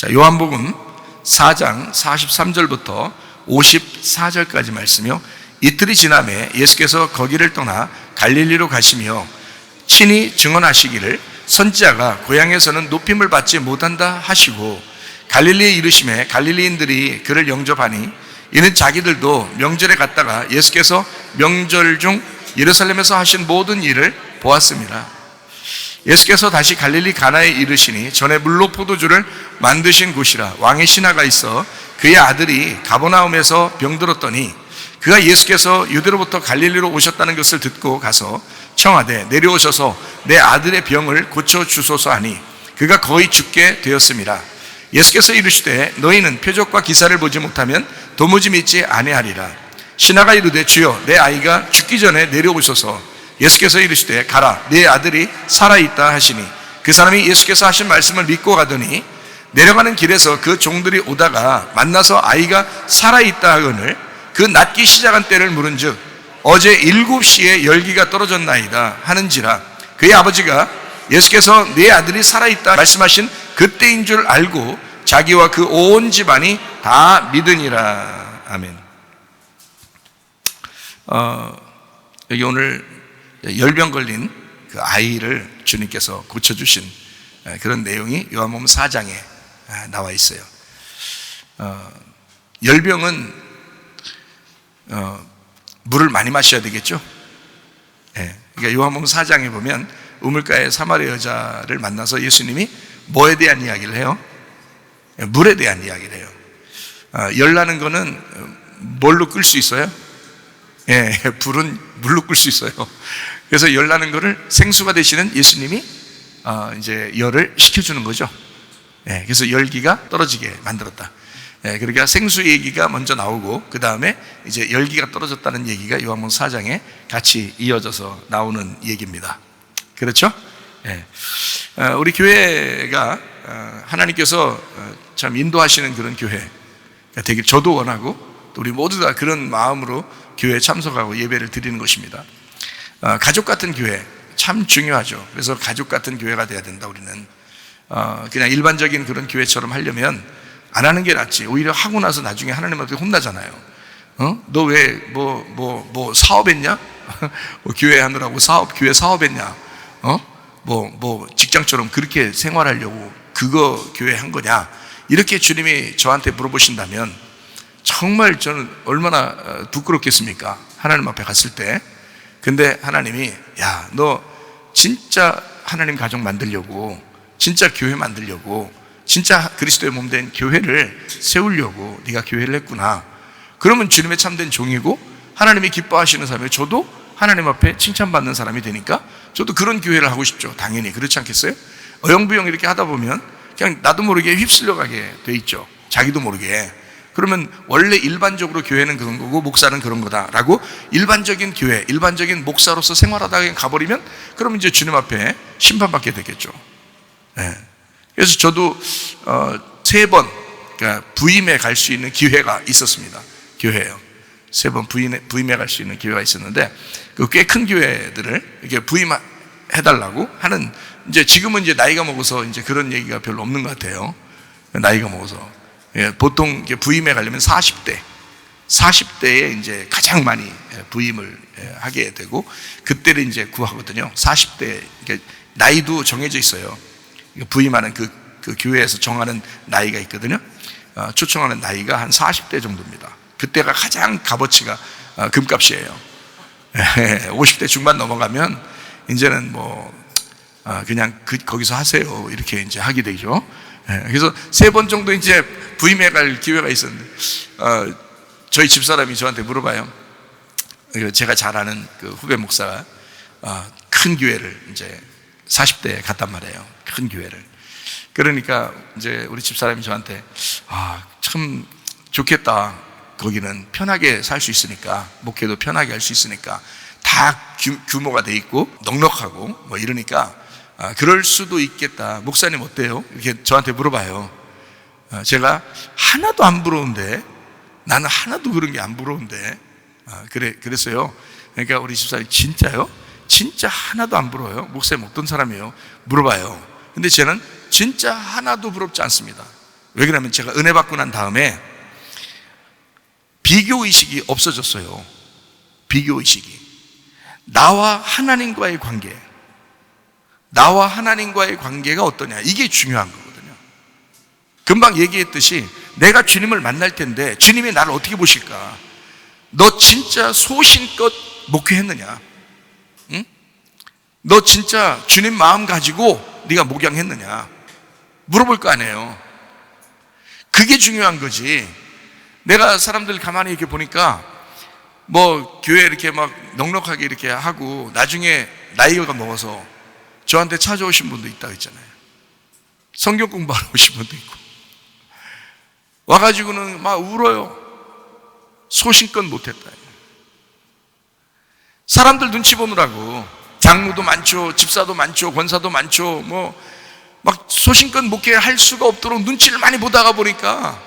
자, 요한복음 4장 43절부터 54절까지 말씀이요. 이틀이 지남에 예수께서 거기를 떠나 갈릴리로 가시며 친히 증언하시기를 선지자가 고향에서는 높임을 받지 못한다 하시고, 갈릴리에 이르심에 갈릴리인들이 그를 영접하니 이는 자기들도 명절에 갔다가 예수께서 명절 중 예루살렘에서 하신 모든 일을 보았습니다. 예수께서 다시 갈릴리 가나에 이르시니 전에 물로 포도주를 만드신 곳이라 왕의 신하가 있어 그의 아들이 가버나움에서 병들었더니 그가 예수께서 유대로부터 갈릴리로 오셨다는 것을 듣고 가서 청하되 내려오셔서 내 아들의 병을 고쳐주소서 하니 그가 거의 죽게 되었습니다. 예수께서 이르시되 너희는 표적과 기사를 보지 못하면 도무지 믿지 아니하리라. 신하가 이르되 주여 내 아이가 죽기 전에 내려오소서. 예수께서 이르시되 가라 네 아들이 살아있다 하시니 그 사람이 예수께서 하신 말씀을 믿고 가더니 내려가는 길에서 그 종들이 오다가 만나서 아이가 살아있다 하거늘 그 낫기 시작한 때를 물은즉 어제 7시에 열기가 떨어졌나이다 하는지라. 그의 아버지가 예수께서 네 아들이 살아있다 말씀하신 그때인 줄 알고 자기와 그 온 집안이 다 믿으니라. 아멘. 여기 오늘 열병 걸린 그 아이를 주님께서 고쳐주신 그런 내용이 요한복음 4장에 나와 있어요. 열병은 물을 많이 마셔야 되겠죠. 그러니까 요한복음 4장에 보면 우물가의 사마리아 여자를 만나서 예수님이 뭐에 대한 이야기를 해요? 물에 대한 이야기를 해요. 열나는 거는 뭘로 끌 수 있어요? 불은 물로 끌 수 있어요. 그래서 열나는 거를 생수가 되시는 예수님이 이제 열을 식혀주는 거죠. 그래서 열기가 떨어지게 만들었다. 그러니까 생수 얘기가 먼저 나오고 그 다음에 이제 열기가 떨어졌다는 얘기가 요한복음 4장에 같이 이어져서 나오는 얘기입니다. 그렇죠? 우리 교회가 하나님께서 참 인도하시는 그런 교회가 되길 저도 원하고 또 우리 모두 다 그런 마음으로 교회에 참석하고 예배를 드리는 것입니다. 가족 같은 교회 참 중요하죠. 그래서 가족 같은 교회가 돼야 된다. 우리는 그냥 일반적인 그런 교회처럼 하려면 안 하는 게 낫지. 오히려 하고 나서 나중에 하나님한테 혼나잖아요. 너 왜 뭐 사업했냐? 교회 하느라고 교회 사업했냐? 직장처럼 그렇게 생활하려고 그거 교회 한 거냐? 이렇게 주님이 저한테 물어보신다면 정말 저는 얼마나 부끄럽겠습니까? 하나님 앞에 갔을 때. 근데 하나님이 야, 너 진짜 하나님 가족 만들려고, 진짜 교회 만들려고, 진짜 그리스도의 몸 된 교회를 세우려고 네가 교회를 했구나. 그러면 주님의 참된 종이고 하나님이 기뻐하시는 사람이, 저도 하나님 앞에 칭찬받는 사람이 되니까 저도 그런 교회를 하고 싶죠. 당연히 그렇지 않겠어요? 어영부영 이렇게 하다 보면 그냥 나도 모르게 휩쓸려가게 돼 있죠. 자기도 모르게. 그러면 원래 일반적으로 교회는 그런 거고 목사는 그런 거다라고 일반적인 교회, 일반적인 목사로서 생활하다가 가버리면 그럼 이제 주님 앞에 심판받게 되겠죠. 그래서 저도 3번 그러니까 부임에 갈 수 있는 기회가 있었습니다. 교회예요. 3번 부임에 갈 수 있는 기회가 있었는데 그 꽤 큰 교회들을 이렇게 부임해달라고 하는, 이제 지금은 이제 나이가 먹어서 이제 그런 얘기가 별로 없는 것 같아요. 나이가 먹어서. 보통 부임에 가려면 40대에 이제 가장 많이 부임을 하게 되고 그때를 이제 구하거든요. 40대 나이도 정해져 있어요. 부임하는 그 교회에서 정하는 나이가 있거든요. 초청하는 나이가 한 40대 정도입니다. 그때가 가장 값어치가 금값이에요. 50대 중반 넘어가면 이제는 그냥 거기서 하세요 이렇게 이제 하게 되죠. 그래서 3번 정도 이제 부임해 갈 기회가 있었는데 저희 집사람이 저한테 물어봐요. 제가 잘 아는 그 후배 목사가 큰 교회를 이제 40대에 갔단 말이에요. 큰 교회를. 그러니까 이제 우리 집사람이 저한테 참 좋겠다. 거기는 편하게 살 수 있으니까, 목회도 편하게 할 수 있으니까, 다 규모가 돼 있고 넉넉하고 이러니까 그럴 수도 있겠다. 목사님 어때요? 이렇게 저한테 물어봐요. 제가 하나도 안 부러운데, 나는 하나도 그런 게 안 부러운데, 그랬어요. 그러니까 우리 집사람이 진짜요? 진짜 하나도 안 부러워요? 목사님 어떤 사람이에요? 물어봐요. 근데 저는 진짜 하나도 부럽지 않습니다. 왜 그러냐면 제가 은혜 받고 난 다음에 비교의식이 없어졌어요. 비교의식이. 나와 하나님과의 관계, 나와 하나님과의 관계가 어떠냐, 이게 중요한 거거든요. 금방 얘기했듯이 내가 주님을 만날 텐데 주님이 나를 어떻게 보실까? 너 진짜 소신껏 목회했느냐? 응? 너 진짜 주님 마음 가지고 네가 목양했느냐? 물어볼 거 아니에요. 그게 중요한 거지. 내가 사람들 가만히 이렇게 보니까 뭐 교회 이렇게 막 넉넉하게 이렇게 하고 나중에 나이가 먹어서 저한테 찾아오신 분도 있다고 했잖아요. 성경 공부하러 오신 분도 있고 와가지고는 막 울어요. 소신껏 못했다. 사람들 눈치 보느라고 장로도 많죠, 집사도 많죠, 권사도 많죠, 뭐 막 소신껏 목회할 수가 없도록 눈치를 많이 보다가 보니까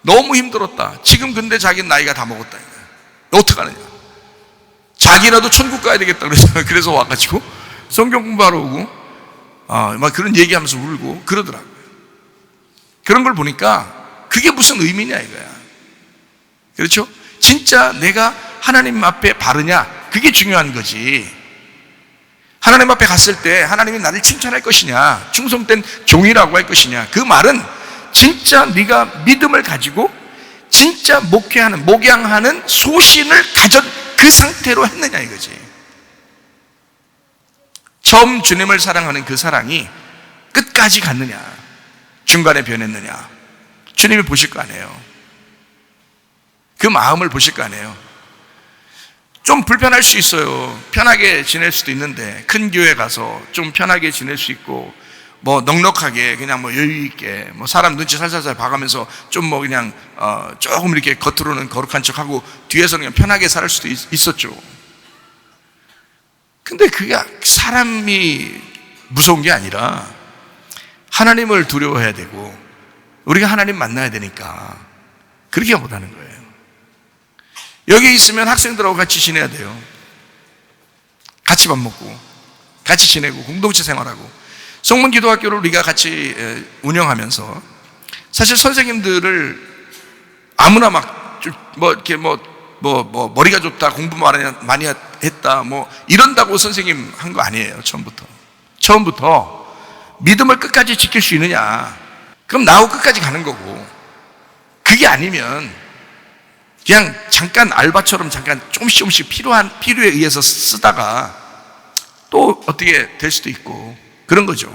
너무 힘들었다. 지금 근데 자기는 나이가 다 먹었다. 어떡하느냐. 자기라도 천국 가야 되겠다 그래서 와가지고 성경 공부하러 오고 막 그런 얘기하면서 울고 그러더라고요. 그런 걸 보니까 그게 무슨 의미냐 이거야. 그렇죠? 진짜 내가 하나님 앞에 바르냐, 그게 중요한 거지. 하나님 앞에 갔을 때 하나님이 나를 칭찬할 것이냐, 충성된 종이라고 할 것이냐, 그 말은 진짜 네가 믿음을 가지고 진짜 목양하는 소신을 가진 그 상태로 했느냐 이거지. 처음 주님을 사랑하는 그 사랑이 끝까지 갔느냐, 중간에 변했느냐, 주님이 보실 거 아니에요. 그 마음을 보실 거 아니에요. 좀 불편할 수 있어요. 편하게 지낼 수도 있는데, 큰 교회 가서 좀 편하게 지낼 수 있고, 뭐 넉넉하게 그냥 뭐 여유 있게 뭐 사람 눈치 살살살 봐가면서 좀 뭐 그냥 조금 이렇게 겉으로는 거룩한 척하고 뒤에서는 그냥 편하게 살 수도 있었죠. 근데 그게 사람이 무서운 게 아니라 하나님을 두려워해야 되고 우리가 하나님 만나야 되니까 그렇게 못하는 거예요. 여기 있으면 학생들하고 같이 지내야 돼요. 같이 밥 먹고 같이 지내고 공동체 생활하고, 성문기도학교를 우리가 같이 운영하면서 사실 선생님들을 아무나 막 이렇게 머리가 좋다, 공부 많이 했다 뭐 이런다고 선생님 한 거 아니에요. 처음부터 믿음을 끝까지 지킬 수 있느냐, 그럼 나하고 끝까지 가는 거고, 그게 아니면 그냥 잠깐 알바처럼 잠깐 조금씩 필요에 의해서 쓰다가 또 어떻게 될 수도 있고 그런 거죠.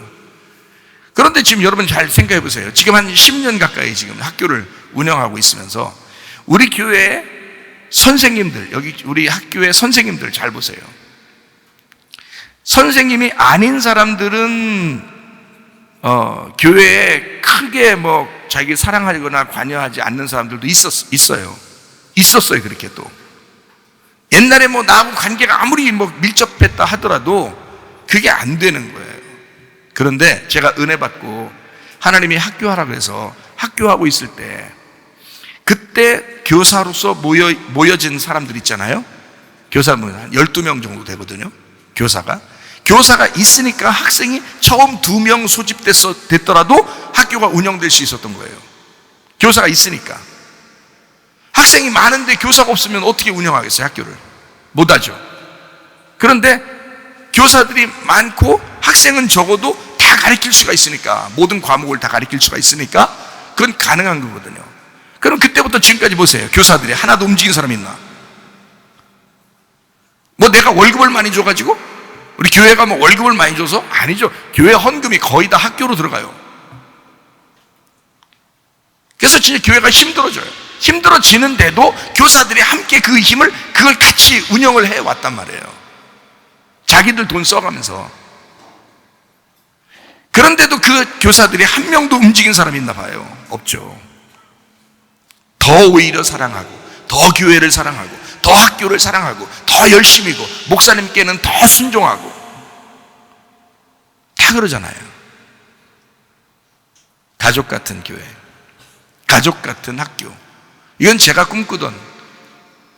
그런데 지금 여러분 잘 생각해 보세요. 지금 한 10년 가까이 지금 학교를 운영하고 있으면서 우리 교회 선생님들, 여기 우리 학교의 선생님들 잘 보세요. 선생님이 아닌 사람들은 교회에 크게 뭐 자기 사랑하거나 관여하지 않는 사람들도 있었어요. 그렇게 또 옛날에 뭐 나하고 관계가 아무리 뭐 밀접했다 하더라도 그게 안 되는 거예요. 그런데 제가 은혜 받고 하나님이 학교하라고 해서 학교하고 있을 때, 그때 교사로서 모여진 사람들 있잖아요. 교사는 한 12명 정도 되거든요. 교사가 있으니까 학생이 처음 2명 소집됐더라도 학교가 운영될 수 있었던 거예요. 교사가 있으니까. 학생이 많은데 교사가 없으면 어떻게 운영하겠어요? 학교를 못하죠. 그런데 교사들이 많고 학생은 적어도 다 가르칠 수가 있으니까, 모든 과목을 다 가르칠 수가 있으니까 그건 가능한 거거든요. 그럼 그때부터 지금까지 보세요. 교사들이 하나도 움직인 사람이 있나? 뭐 내가 월급을 많이 줘가지고 우리 교회가 뭐 월급을 많이 줘서? 아니죠. 교회 헌금이 거의 다 학교로 들어가요. 그래서 진짜 교회가 힘들어지는데도 교사들이 함께 그걸 같이 운영을 해왔단 말이에요. 자기들 돈 써가면서. 그런데도 그 교사들이 한 명도 움직인 사람이 있나 봐요. 없죠. 더 오히려 사랑하고, 더 교회를 사랑하고, 더 학교를 사랑하고, 더 열심히고, 목사님께는 더 순종하고, 다 그러잖아요. 가족 같은 교회, 가족 같은 학교, 이건 제가 꿈꾸던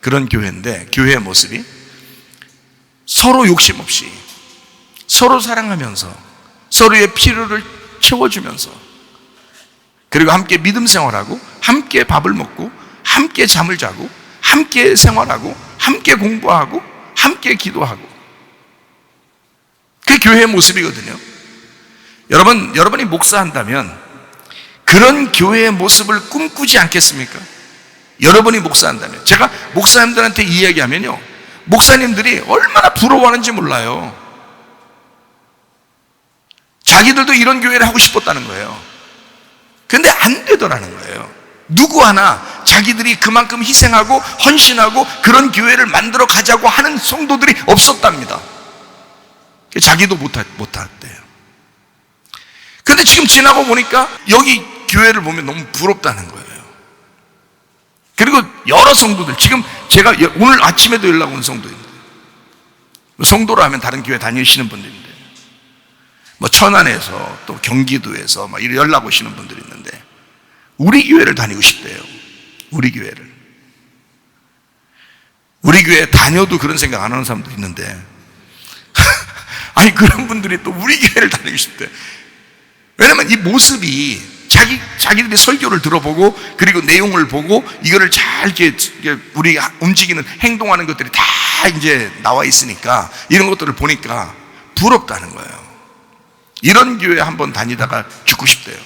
그런 교회인데, 교회의 모습이 서로 욕심 없이 서로 사랑하면서 서로의 필요를 채워주면서 그리고 함께 믿음 생활하고, 함께 밥을 먹고, 함께 잠을 자고, 함께 생활하고, 함께 공부하고, 함께 기도하고. 그게 교회의 모습이거든요. 여러분이 목사한다면 그런 교회의 모습을 꿈꾸지 않겠습니까? 여러분이 목사한다면. 제가 목사님들한테 이야기하면요, 목사님들이 얼마나 부러워하는지 몰라요. 자기들도 이런 교회를 하고 싶었다는 거예요. 근데 안 되더라는 거예요. 누구 하나 자기들이 그만큼 희생하고 헌신하고 그런 교회를 만들어 가자고 하는 성도들이 없었답니다. 자기도 못했대요. 근데 지금 지나고 보니까 여기 교회를 보면 너무 부럽다는 거예요. 그리고 여러 성도들, 지금 제가 오늘 아침에도 연락 온 성도인데, 성도로 하면 다른 교회 다니시는 분들인데, 뭐 천안에서 또 경기도에서 막 이런 연락 오시는 분들이 있는데, 우리 교회를 다니고 싶대요. 우리 교회를. 우리 교회 다녀도 그런 생각 안 하는 사람도 있는데, 아니 그런 분들이 또 우리 교회를 다니고 싶대. 왜냐면 이 모습이 자기들이 설교를 들어보고, 그리고 내용을 보고, 이거를 잘 이렇게 우리 움직이는, 행동하는 것들이 다 이제 나와 있으니까, 이런 것들을 보니까 부럽다는 거예요. 이런 교회 한번 다니다가 죽고 싶대요.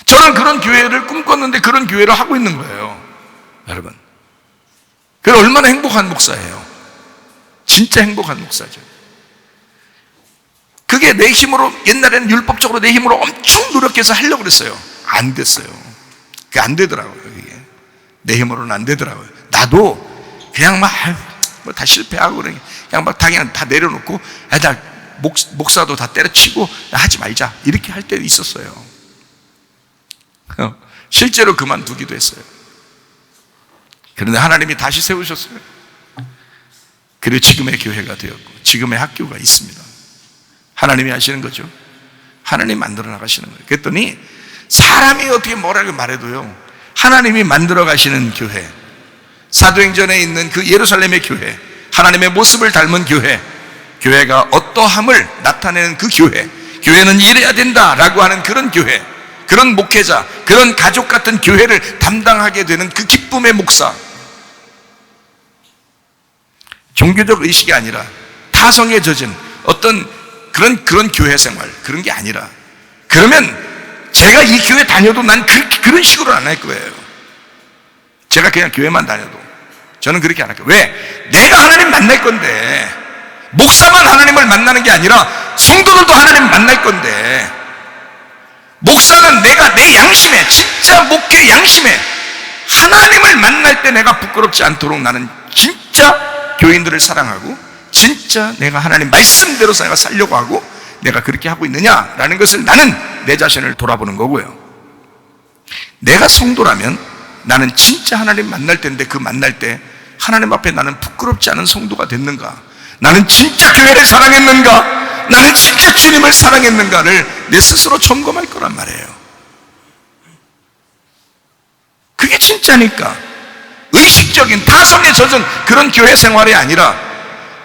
저는 그런 교회를 꿈꿨는데 그런 교회를 하고 있는 거예요. 여러분, 그게 얼마나 행복한 목사예요. 진짜 행복한 목사죠. 그게 내 힘으로, 옛날에는 율법적으로 내 힘으로 엄청 노력해서 하려고 그랬어요. 안 됐어요. 그게 안 되더라고요. 그게 내 힘으로는 안 되더라고요. 나도 그냥 막 다 실패하고 그냥 막 다 내려놓고, 나 목사도 다 때려치고 하지 말자, 이렇게 할 때도 있었어요. 실제로 그만두기도 했어요. 그런데 하나님이 다시 세우셨어요. 그리고 지금의 교회가 되었고, 지금의 학교가 있습니다. 하나님이 하시는 거죠. 하나님이 만들어 나가시는 거예요. 그랬더니 사람이 어떻게 뭐라고 말해도요, 하나님이 만들어 가시는 교회, 사도행전에 있는 그 예루살렘의 교회, 하나님의 모습을 닮은 교회, 교회가 어떠함을 나타내는 그 교회, 교회는 이래야 된다라고 하는 그런 교회, 그런 목회자, 그런 가족 같은 교회를 담당하게 되는 그 기쁨의 목사. 종교적 의식이 아니라 타성에 젖은 어떤 그런 교회 생활, 그런 게 아니라, 그러면 제가 이 교회 다녀도 난 그런 식으로 안 할 거예요. 제가 그냥 교회만 다녀도 저는 그렇게 안 할 거예요. 왜? 내가 하나님 만날 건데, 목사만 하나님을 만나는 게 아니라 성도들도 하나님 만날 건데, 목사는 내가 내 양심에, 진짜 목회 양심에 하나님을 만날 때 내가 부끄럽지 않도록 나는 진짜 교인들을 사랑하고, 진짜 내가 하나님 말씀대로 내가 살려고 하고, 내가 그렇게 하고 있느냐라는 것을 나는 내 자신을 돌아보는 거고요. 내가 성도라면 나는 진짜 하나님 만날 때인데, 그 만날 때 하나님 앞에 나는 부끄럽지 않은 성도가 됐는가, 나는 진짜 교회를 사랑했는가, 나는 진짜 주님을 사랑했는가를 내 스스로 점검할 거란 말이에요. 그게 진짜니까. 의식적인 타성에 젖은 그런 교회 생활이 아니라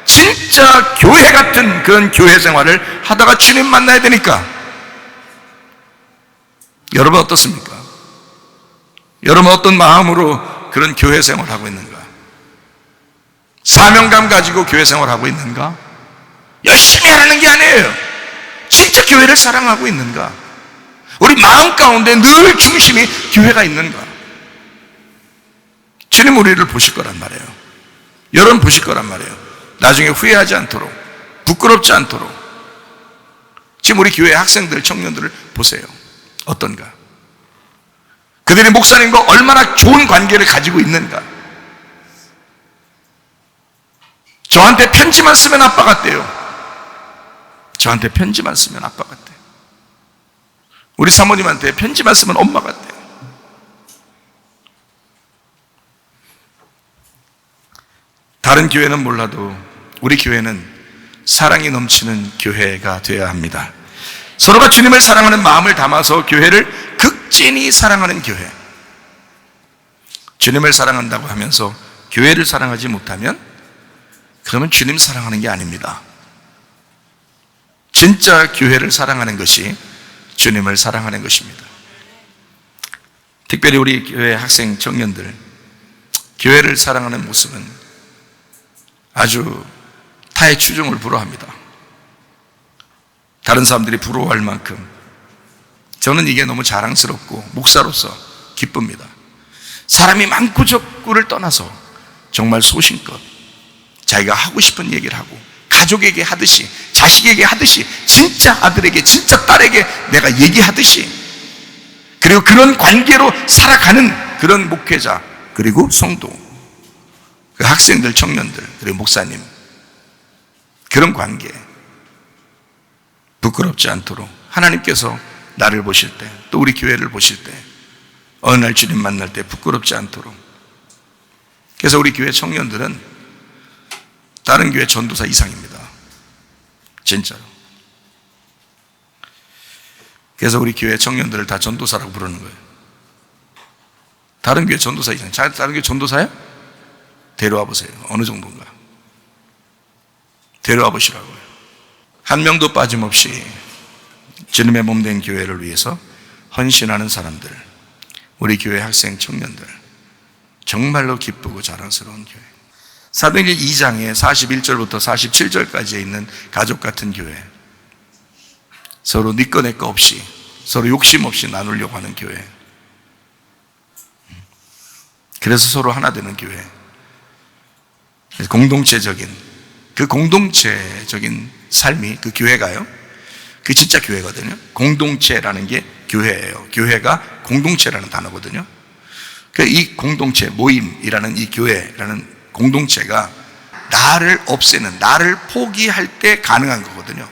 진짜 교회 같은 그런 교회 생활을 하다가 주님 만나야 되니까. 여러분 어떻습니까? 여러분 어떤 마음으로 그런 교회 생활을 하고 있는가? 사명감 가지고 교회 생활을 하고 있는가? 열심히 하는 게 아니에요. 진짜 교회를 사랑하고 있는가? 우리 마음 가운데 늘 중심이 교회가 있는가? 주님 우리를 보실 거란 말이에요. 여러분 보실 거란 말이에요. 나중에 후회하지 않도록, 부끄럽지 않도록. 지금 우리 교회 학생들, 청년들을 보세요. 어떤가? 그들이 목사님과 얼마나 좋은 관계를 가지고 있는가? 저한테 편지만 쓰면 아빠 같대요. 저한테 편지만 쓰면 아빠 같대요. 우리 사모님한테 편지만 쓰면 엄마 같대요. 다른 교회는 몰라도 우리 교회는 사랑이 넘치는 교회가 되어야 합니다. 서로가 주님을 사랑하는 마음을 담아서 교회를 극진히 사랑하는 교회. 주님을 사랑한다고 하면서 교회를 사랑하지 못하면 그러면 주님 사랑하는 게 아닙니다. 진짜 교회를 사랑하는 것이 주님을 사랑하는 것입니다. 특별히 우리 교회 학생 청년들, 교회를 사랑하는 모습은 아주 타의 추종을 불허합니다. 다른 사람들이 부러워할 만큼 저는 이게 너무 자랑스럽고 목사로서 기쁩니다. 사람이 많고 적고를 떠나서 정말 소신껏 자기가 하고 싶은 얘기를 하고 가족에게 하듯이, 자식에게 하듯이, 진짜 아들에게, 진짜 딸에게 내가 얘기하듯이, 그리고 그런 관계로 살아가는 그런 목회자, 그리고 성도, 그 학생들, 청년들, 그리고 목사님, 그런 관계 부끄럽지 않도록 하나님께서 나를 보실 때, 또 우리 교회를 보실 때, 어느 날 주님 만날 때 부끄럽지 않도록. 그래서 우리 교회 청년들은 다른 교회 전도사 이상입니다. 진짜로. 그래서 우리 교회 청년들을 다 전도사라고 부르는 거예요. 다른 교회 전도사 이상. 다른 교회 전도사야? 데려와 보세요. 어느 정도인가. 데려와 보시라고요. 한 명도 빠짐없이 주님의 몸된 교회를 위해서 헌신하는 사람들, 우리 교회 학생 청년들, 정말로 기쁘고 자랑스러운 교회. 사도행전 2장에 41절부터 47절까지에 있는 가족 같은 교회, 서로 네 거 내 거 없이, 서로 욕심 없이 나누려고 하는 교회, 그래서 서로 하나 되는 교회, 공동체적인, 그 공동체적인 삶이, 그 교회가요, 그 진짜 교회거든요. 공동체라는 게 교회예요. 교회가 공동체라는 단어거든요. 이 공동체, 모임이라는 이 교회라는 공동체가 나를 없애는, 나를 포기할 때 가능한 거거든요.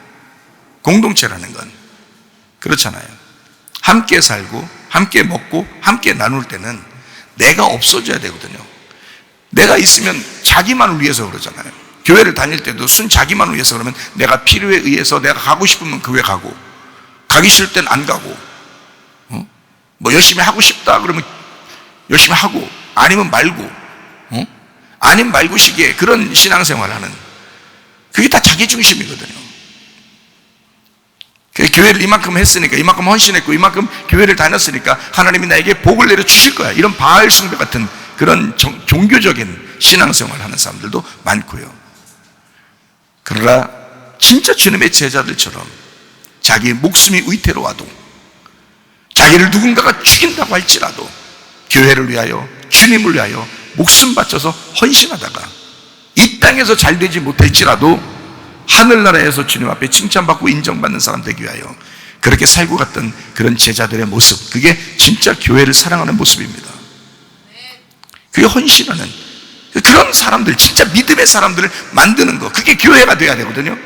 공동체라는 건 그렇잖아요. 함께 살고 함께 먹고 함께 나눌 때는 내가 없어져야 되거든요. 내가 있으면 자기만을 위해서 그러잖아요. 교회를 다닐 때도 순 자기만을 위해서 그러면 내가 필요에 의해서 내가 가고 싶으면 교회 가고, 가기 싫을 땐 안 가고, 뭐 열심히 하고 싶다 그러면 열심히 하고, 아니면 말고, 아니면 말고시기에 그런 신앙생활을 하는, 그게 다 자기중심이거든요. 교회를 이만큼 했으니까, 이만큼 헌신했고, 이만큼 교회를 다녔으니까 하나님이 나에게 복을 내려 주실 거야, 이런 바알 숭배 같은 그런 종교적인 신앙생활을 하는 사람들도 많고요. 그러나 진짜 주님의 제자들처럼 자기 목숨이 위태로워도, 자기를 누군가가 죽인다고 할지라도 교회를 위하여, 주님을 위하여 목숨 바쳐서 헌신하다가 이 땅에서 잘 되지 못할지라도 하늘나라에서 주님 앞에 칭찬받고 인정받는 사람 되기 위하여 그렇게 살고 갔던 그런 제자들의 모습, 그게 진짜 교회를 사랑하는 모습입니다. 그게 헌신하는 그런 사람들, 진짜 믿음의 사람들을 만드는 거, 그게 교회가 돼야 되거든요.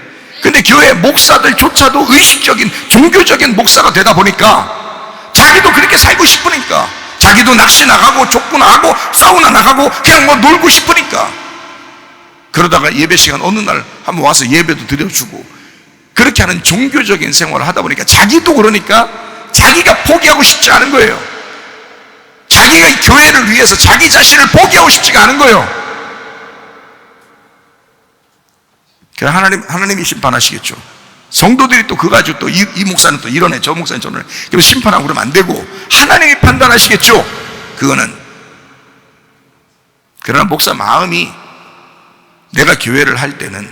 근데 교회 목사들조차도 의식적인 종교적인 목사가 되다 보니까 자기도 그렇게 살고 싶으니까, 자기도 낚시 나가고 족구 나가고 사우나 나가고 그냥 뭐 놀고 싶으니까, 그러다가 예배 시간 어느 날 한번 와서 예배도 드려주고 그렇게 하는 종교적인 생활을 하다 보니까 자기도, 그러니까 자기가 포기하고 싶지 않은 거예요. 자기가 교회를 위해서 자기 자신을 포기하고 싶지가 않은 거예요. 그래서 하나님이 심판하시겠죠. 성도들이 또 그거 가지고 또 이 목사는 또 이러네, 저 목사는 저러네, 그래서 심판하고 그러면 안 되고 하나님이 판단하시겠죠. 그거는. 그러나 목사 마음이, 내가 교회를 할 때는,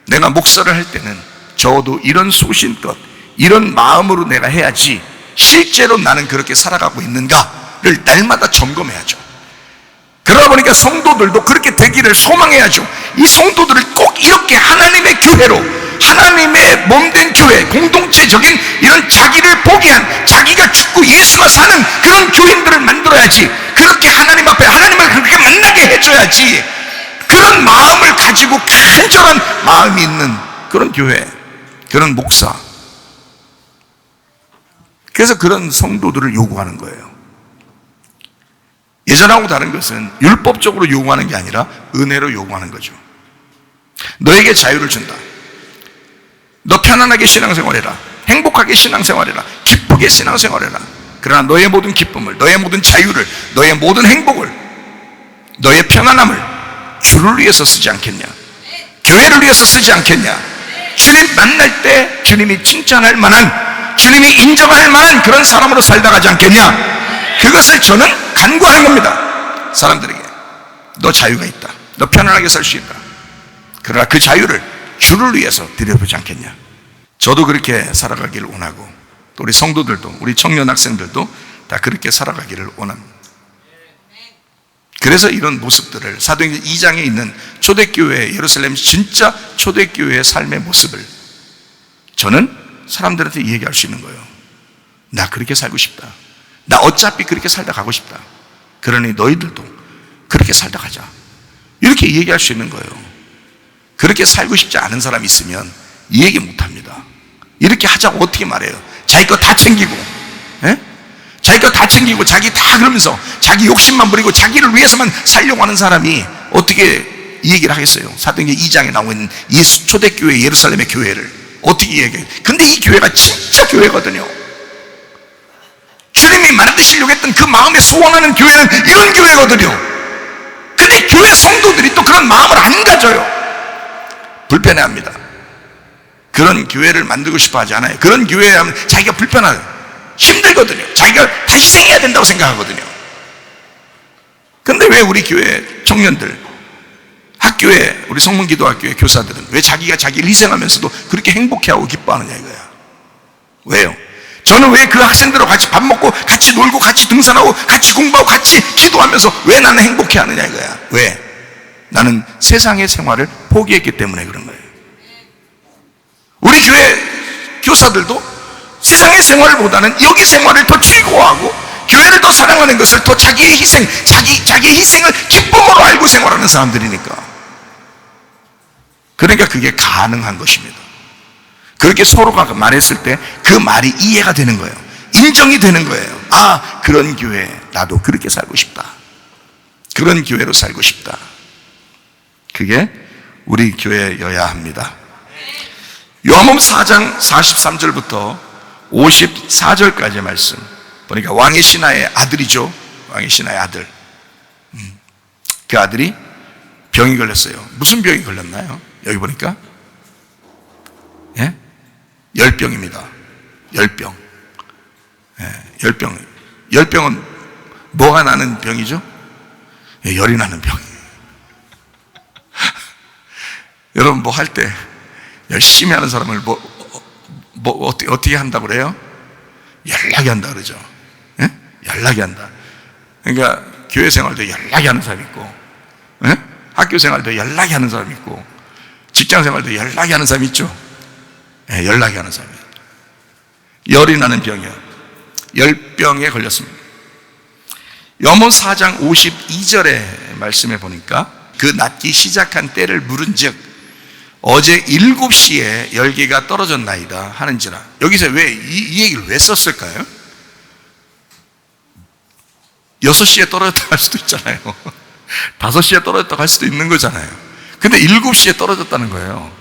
내가 목사를 할 때는 적어도 이런 소신껏, 이런 마음으로 내가 해야지 실제로 나는 그렇게 살아가고 있는가를 날마다 점검해야죠. 그러다 보니까 성도들도 그렇게 되기를 소망해야죠. 이 성도들을 꼭 이렇게 하나님의 교회로, 하나님의 몸된 교회, 공동체적인 이런 자기를 포기한, 자기가 죽고 예수가 사는 그런 교인들을 만들어야지. 그렇게 하나님 앞에 하나님을 그렇게 만나게 해줘야지. 그런 마음을 가지고 간절한 마음이 있는 그런 교회, 그런 목사, 그래서 그런 성도들을 요구하는 거예요. 예전하고 다른 것은 율법적으로 요구하는 게 아니라 은혜로 요구하는 거죠. 너에게 자유를 준다. 너 편안하게 신앙생활해라. 행복하게 신앙생활해라. 기쁘게 신앙생활해라. 그러나 너의 모든 기쁨을, 너의 모든 자유를, 너의 모든 행복을, 너의 편안함을 주를 위해서 쓰지 않겠냐? 교회를 위해서 쓰지 않겠냐? 주님 만날 때 주님이 칭찬할 만한 주님이 인정할 만한 그런 사람으로 살다 가지 않겠냐? 그것을 저는 간구하는 겁니다. 사람들에게. 너 자유가 있다. 너 편안하게 살 수 있다. 그러나 그 자유를 주를 위해서 들여보지 않겠냐? 저도 그렇게 살아가기를 원하고, 또 우리 성도들도, 우리 청년 학생들도 다 그렇게 살아가기를 원합니다. 그래서 이런 모습들을 사도행전 2장에 있는 초대교회, 예루살렘 진짜 초대교회의 삶의 모습을 저는 사람들한테 얘기할 수 있는 거예요. 나 그렇게 살고 싶다. 나 어차피 그렇게 살다 가고 싶다. 그러니 너희들도 그렇게 살다 가자. 이렇게 얘기할 수 있는 거예요. 그렇게 살고 싶지 않은 사람이 있으면 이 얘기 못합니다. 이렇게 하자고 어떻게 말해요? 자기 거 다 챙기고, 예? 자기 거 다 챙기고 자기 다 그러면서 자기 욕심만 부리고 자기를 위해서만 살려고 하는 사람이 어떻게 이 얘기를 하겠어요? 사도행전 2장에 나오고 있는 이 초대교회 예루살렘의 교회를 어떻게 얘기해요? 근데 이 교회가 진짜 교회거든요. 주님이 만드시려고 했던 그 마음에 소원하는 교회는 이런 교회거든요. 근데 교회 성도들이 또 그런 마음을 안 가져요. 불편해합니다. 그런 교회를 만들고 싶어 하지 않아요. 그런 교회에 하면 자기가 불편하고 힘들거든요. 자기가 다 희생해야 된다고 생각하거든요. 근데 왜 우리 교회 청년들, 학교에, 우리 성문기도학교의 교사들은 왜 자기가 자기를 희생하면서도 그렇게 행복해하고 기뻐하느냐 이거야. 왜요? 저는 왜 그 학생들하고 같이 밥 먹고 같이 놀고 같이 등산하고 같이 공부하고 같이 기도하면서 왜 나는 행복해하느냐 이거야. 왜? 나는 세상의 생활을 포기했기 때문에 그런 거예요. 우리 교회 교사들도 세상의 생활보다는 여기 생활을 더 즐거워하고 교회를 더 사랑하는 것을 더 자기의 희생, 자기의 희생을 기쁨으로 알고 생활하는 사람들이니까. 그러니까 그게 가능한 것입니다. 그렇게 서로가 말했을 때 그 말이 이해가 되는 거예요. 인정이 되는 거예요. 아, 그런 교회 나도 그렇게 살고 싶다. 그런 교회로 살고 싶다. 그게 우리 교회여야 합니다. 요한복음 4장 43절부터 54절까지의 말씀 보니까 왕의 신하의 아들이죠. 왕의 신하의 아들. 그 아들이 병이 걸렸어요. 무슨 병이 걸렸나요? 여기 보니까 예? 열병입니다. 열병. 예, 열병. 열병은 뭐가 나는 병이죠? 예, 열이 나는 병. 여러분 뭐 할 때 열심히 하는 사람을 어떻게 한다고 그래요? 연락이 한다 그러죠. 예? 연락이 한다. 그러니까 교회 생활도 연락이 하는 사람이 있고, 예? 학교 생활도 연락이 하는 사람이 있고, 직장 생활도 연락이 하는 사람이 있죠. 예, 연락이 하는 사람이에요. 열이 나는 병이요. 열병에 걸렸습니다. 요한복음 4장 52절의 말씀에 보니까 그 낫기 시작한 때를 물은즉 어제 7시에 열기가 떨어졌나이다 하는지라. 여기서 왜 이 얘기를 왜 썼을까요? 6시에 떨어졌다고 할 수도 있잖아요. 5시에 떨어졌다고 할 수도 있는 거잖아요. 근데 7시에 떨어졌다는 거예요.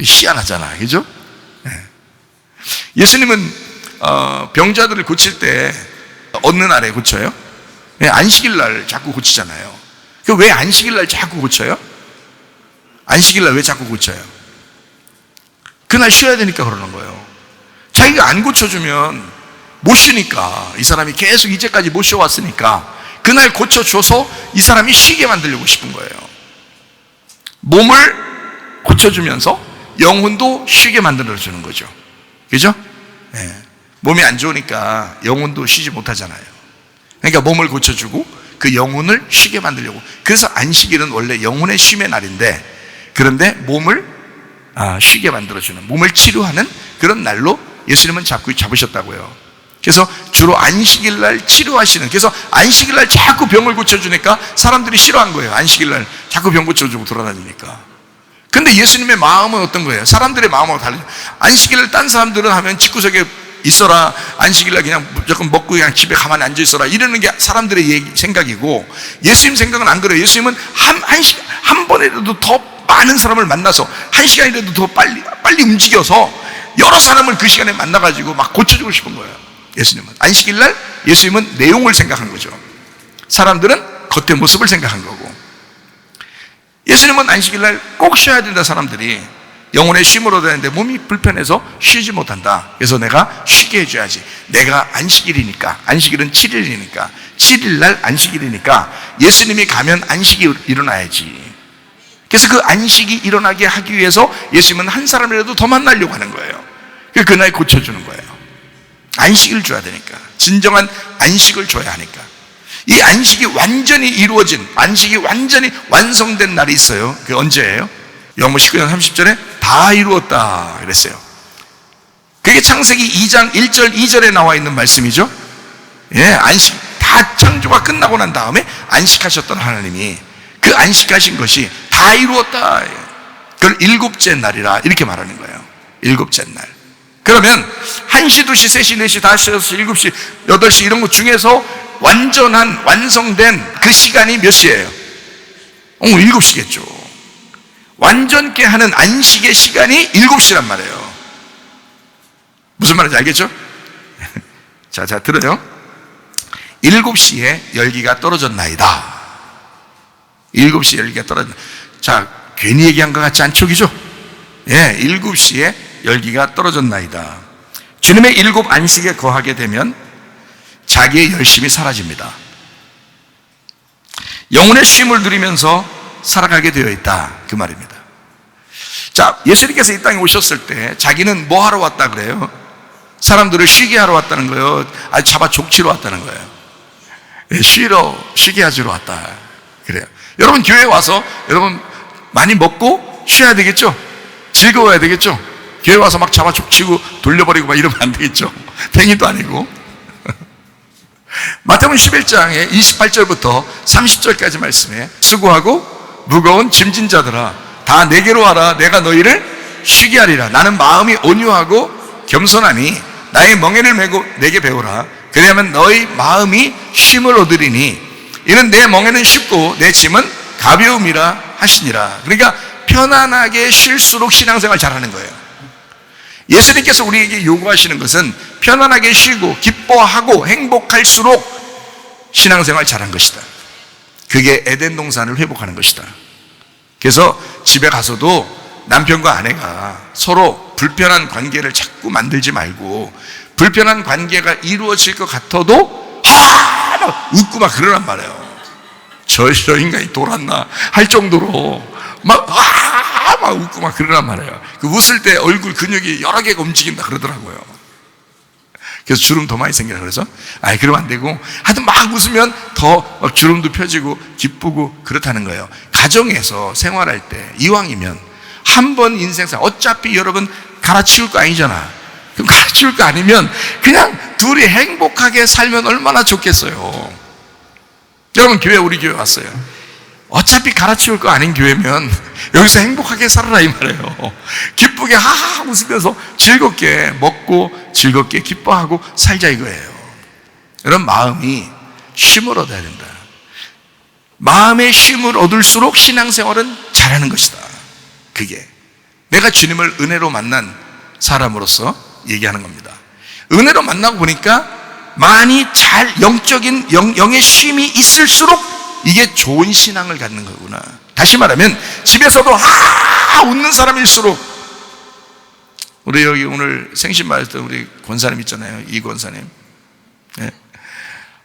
희한하잖아, 그죠? 네. 예수님은 병자들을 고칠 때 어느 날에 고쳐요? 네, 안식일 날 자꾸 고치잖아요. 왜 안식일 날 자꾸 고쳐요? 안식일 날 왜 자꾸 고쳐요? 그날 쉬어야 되니까 그러는 거예요. 자기가 안 고쳐주면 못 쉬니까, 이 사람이 계속 이제까지 못 쉬어왔으니까 그날 고쳐줘서 이 사람이 쉬게 만들려고 싶은 거예요. 몸을 고쳐주면서 영혼도 쉬게 만들어주는 거죠. 그죠? 네. 몸이 안 좋으니까 영혼도 쉬지 못하잖아요. 그러니까 몸을 고쳐주고 그 영혼을 쉬게 만들려고. 그래서 안식일은 원래 영혼의 쉼의 날인데, 그런데 몸을 쉬게 만들어주는, 몸을 치료하는 그런 날로 예수님은 잡으셨다고요. 그래서 주로 안식일 날 치료하시는, 그래서 안식일 날 자꾸 병을 고쳐주니까 사람들이 싫어한 거예요. 안식일 날 자꾸 병 고쳐주고 돌아다니니까. 근데 예수님의 마음은 어떤 거예요? 사람들의 마음하고 달라요. 안식일 날 딴 사람들은 하면 집구석에 있어라, 안식일 날 그냥 무조건 먹고 그냥 집에 가만히 앉아 있어라, 이러는 게 사람들의 생각이고, 예수님 생각은 안 그래요. 예수님은 한 번이라도 더 많은 사람을 만나서, 한 시간이라도 더 빨리 움직여서 여러 사람을 그 시간에 만나가지고 막 고쳐주고 싶은 거예요. 예수님은 안식일 날 예수님은 내용을 생각한 거죠. 사람들은 겉의 모습을 생각한 거고, 예수님은 안식일 날 꼭 쉬어야 된다 사람들이 영혼의 쉼을 얻어야 하는데 몸이 불편해서 쉬지 못한다. 그래서 내가 쉬게 해줘야지. 내가 안식일이니까, 안식일은 7일이니까, 7일날 안식일이니까 예수님이 가면 안식이 일어나야지. 그래서 그 안식이 일어나게 하기 위해서 예수님은 한 사람이라도 더 만나려고 하는 거예요. 그날 고쳐주는 거예요. 안식을 줘야 되니까. 진정한 안식을 줘야 하니까. 이 안식이 완전히 이루어진, 안식이 완전히 완성된 날이 있어요. 그게 언제예요? 요한복음 19장 30절에 다 이루었다 그랬어요. 그게 창세기 2장 1절 2절에 나와 있는 말씀이죠. 예, 안식, 다 창조가 끝나고 난 다음에 안식하셨던 하나님이 그 안식하신 것이 다 이루었다. 그걸 일곱째 날이라 이렇게 말하는 거예요. 일곱째 날. 그러면 1시, 2시, 3시, 4시, 5시, 6시, 7시, 8시 이런 거 중에서 완전한, 완성된 그 시간이 몇 시예요? 7시겠죠. 완전케 하는 안식의 시간이 7시란 말이에요. 무슨 말인지 알겠죠? 자, 들어요. 7시에 열기가 떨어졌나이다. 7시에 열기가 떨어졌나. 자, 괜히 얘기한 것 같지 않죠? 그죠? 예, 7시에 열기가 떨어졌나이다. 주님의 7 안식에 거하게 되면 자기의 열심이 사라집니다. 영혼의 쉼을 누리면서 살아가게 되어 있다. 그 말입니다. 자, 예수님께서 이 땅에 오셨을 때 자기는 뭐 하러 왔다 그래요? 사람들을 쉬게 하러 왔다는 거예요? 아니, 잡아 족치러 왔다는 거예요? 예, 쉬게 하지러 왔다. 그래요. 여러분, 교회에 와서 여러분 많이 먹고 쉬어야 되겠죠? 즐거워야 되겠죠? 교회 와서 막 잡아 족치고 돌려버리고 막 이러면 안 되겠죠? 팽이도 아니고. 마태복음 11장에 28절부터 30절까지 말씀에 수고하고 무거운 짐진 자들아 다 내게로 와라. 내가 너희를 쉬게 하리라. 나는 마음이 온유하고 겸손하니 나의 멍에를 메고 내게 배우라. 그래야만 너희 마음이 쉼을 얻으리니 이는 내 멍에는 쉽고 내 짐은 가벼움이라 하시니라. 그러니까 편안하게 쉴수록 신앙생활 잘하는 거예요. 예수님께서 우리에게 요구하시는 것은 편안하게 쉬고 기뻐하고 행복할수록 신앙생활 잘한 것이다. 그게 에덴 동산을 회복하는 것이다. 그래서 집에 가서도 남편과 아내가 서로 불편한 관계를 자꾸 만들지 말고 불편한 관계가 이루어질 것 같아도 막 웃고 막 그러란 말이에요. 저 인간이 돌았나 할 정도로 막 웃고 막 그러란 말이에요. 그 웃을 때 얼굴 근육이 여러 개가 움직인다 그러더라고요. 그래서 주름 더 많이 생기라 그래서 그러면 안 되고 하여튼 막 웃으면 더 막 주름도 펴지고 기쁘고 그렇다는 거예요. 가정에서 생활할 때 이왕이면 한 번 인생사 어차피 여러분 갈아치울 거 아니잖아. 그럼 갈아치울 거 아니면 그냥 둘이 행복하게 살면 얼마나 좋겠어요. 여러분 우리 교회 왔어요. 어차피 갈아치울 거 아닌 교회면 여기서 행복하게 살아라 이 말이에요. 기쁘게 하하 웃으면서 즐겁게 먹고 즐겁게 기뻐하고 살자 이거예요. 이런 마음이 쉼을 얻어야 된다. 마음의 쉼을 얻을수록 신앙생활은 잘하는 것이다. 그게 내가 주님을 은혜로 만난 사람으로서 얘기하는 겁니다. 은혜로 만나고 보니까 많이 잘 영적인 영의 쉼이 있을수록 이게 좋은 신앙을 갖는 거구나. 다시 말하면 집에서도 웃는 사람일수록 우리 여기 오늘 생신 맞을 우리 권사님 있잖아요. 이 권사님. 네.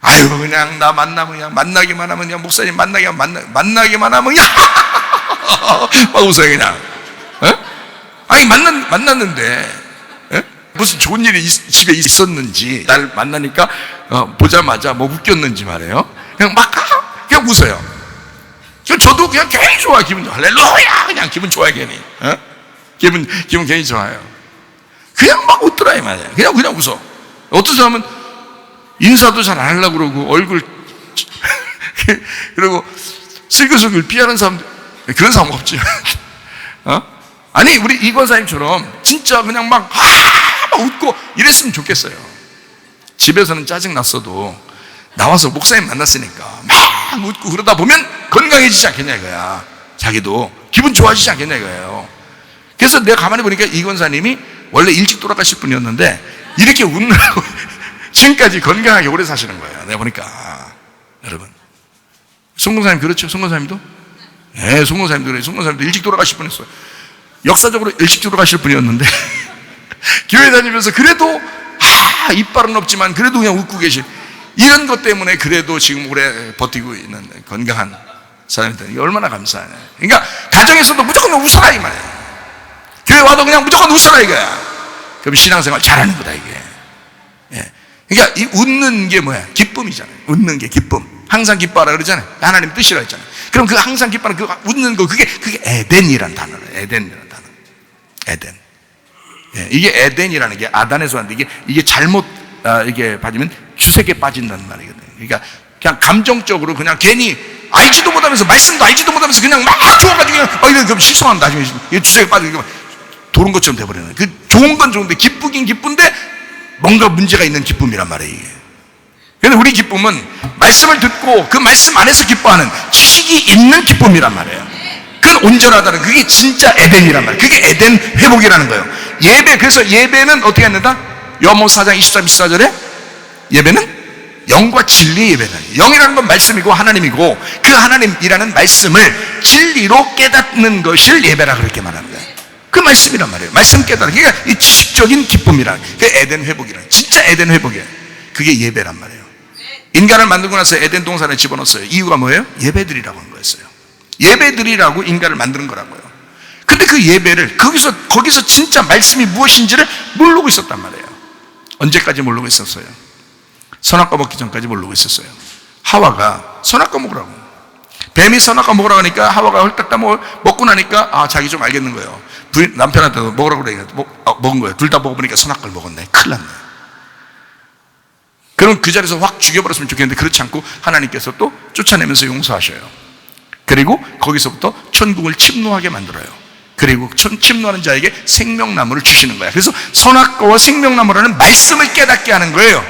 아유 그냥 나 만나면 그냥 만나기만 하면 그냥 목사님 만나기만 하면 그냥 막 웃어요 그냥. 네? 아니 만났는데 네? 무슨 좋은 일이 집에 있었는지 날 만나니까 보자마자 뭐 웃겼는지 말이에요. 그냥 막 그냥 웃어요. 저도 그냥 괜히 좋아. 기분 좋아. 할렐루야. 그냥 기분 좋아요 괜히. 기분 괜히 좋아요. 그냥 막 웃더라 이 말이야. 그냥 웃어. 어떤 사람은 인사도 잘 안 하려고 그러고 얼굴 그리고 슬그슬글 피하는 사람들 그런 사람 없지. 아니 우리 이 권사님처럼 진짜 그냥 막 웃고 이랬으면 좋겠어요. 집에서는 짜증 났어도 나와서 목사님 만났으니까 막 웃고 그러다 보면 건강해지지 않겠냐 이거야. 자기도 기분 좋아지지 않겠냐 이거예요. 그래서 내가 가만히 보니까 이 권사님이 원래 일찍 돌아가실 분이었는데 이렇게 웃느라고 지금까지 건강하게 오래 사시는 거예요. 내가 보니까. 여러분 송 권사님 그렇죠? 송 권사님도? 네, 송 권사님도 그래요. 송 권사님도 일찍 돌아가실 뻔했어요. 역사적으로 일식주로 가실 분이었는데 교회 다니면서 그래도 이빨은 없지만 그래도 그냥 웃고 계신, 이런 것 때문에 그래도 지금 오래 버티고 있는 건강한 사람이다. 이게 얼마나 감사하냐. 그러니까 가정에서도 무조건 웃어라 이 말이야. 교회 와도 그냥 무조건 웃어라 이거야. 그럼 신앙생활 잘하는 거다 이게. 예. 그러니까 이 웃는 게 뭐야? 기쁨이잖아요. 웃는 게 기쁨. 항상 기뻐하라 그러잖아요. 하나님 뜻이라 했잖아요. 그럼 그 항상 기뻐하는 그 웃는 거, 그게 에덴이란 단어예요. 에덴이란 단어. 에덴. 예. 이게 에덴이라는 게 아단에서 왔는데 이게 잘못 이게 빠지면 주색에 빠진다는 말이거든요. 그러니까 그냥 감정적으로 그냥 괜히 알지도 못하면서, 말씀도 알지도 못하면서 그냥 막 좋아가지고 그냥 이거 실수하면 나중에 주색에 빠지고 도는 것처럼 돼버리는 거예요. 그 좋은 건 좋은데 기쁘긴 기쁜데 뭔가 문제가 있는 기쁨이란 말이에요. 이게. 그런데 우리 기쁨은 말씀을 듣고 그 말씀 안에서 기뻐하는 지식이 있는 기쁨이란 말이에요. 그건 온전하다는, 그게 진짜 에덴이란 말이에요. 그게 에덴 회복이라는 거예요. 예배, 그래서 예배는 어떻게 한다? 요한복음 4장 23, 24절에 예배는 영과 진리의 예배다. 영이라는 건 말씀이고 하나님이고, 그 하나님이라는 말씀을 진리로 깨닫는 것을 예배라 그렇게 말하는 거예요. 그 말씀이란 말이에요. 말씀 깨달은, 그러니까 이 지식적인 기쁨이란, 그 에덴 회복이란, 진짜 에덴 회복이에요. 그게 예배란 말이에요. 인간을 만들고 나서 에덴 동산에 집어넣었어요. 이유가 뭐예요? 예배드리라고 한 거였어요. 예배드리라고 인간을 만드는 거라고요. 근데 그 예배를 거기서 진짜 말씀이 무엇인지를 모르고 있었단 말이에요. 언제까지 모르고 있었어요? 선악과 먹기 전까지 모르고 있었어요. 하와가 선악과 먹으라고, 뱀이 선악과 먹으라고 하니까 하와가 헐떡 먹고 나니까 자기 좀 알겠는 거예요. 남편한테도 먹으라고 그러니까 먹은 거예요. 둘 다 먹어보니까 선악과를 먹었네. 큰일 났네. 그럼 그 자리에서 확 죽여버렸으면 좋겠는데 그렇지 않고 하나님께서 또 쫓아내면서 용서하셔요. 그리고 거기서부터 천국을 침노하게 만들어요. 그리고 침노하는 자에게 생명나무를 주시는 거야. 그래서 선악과와 생명나무라는 말씀을 깨닫게 하는 거예요.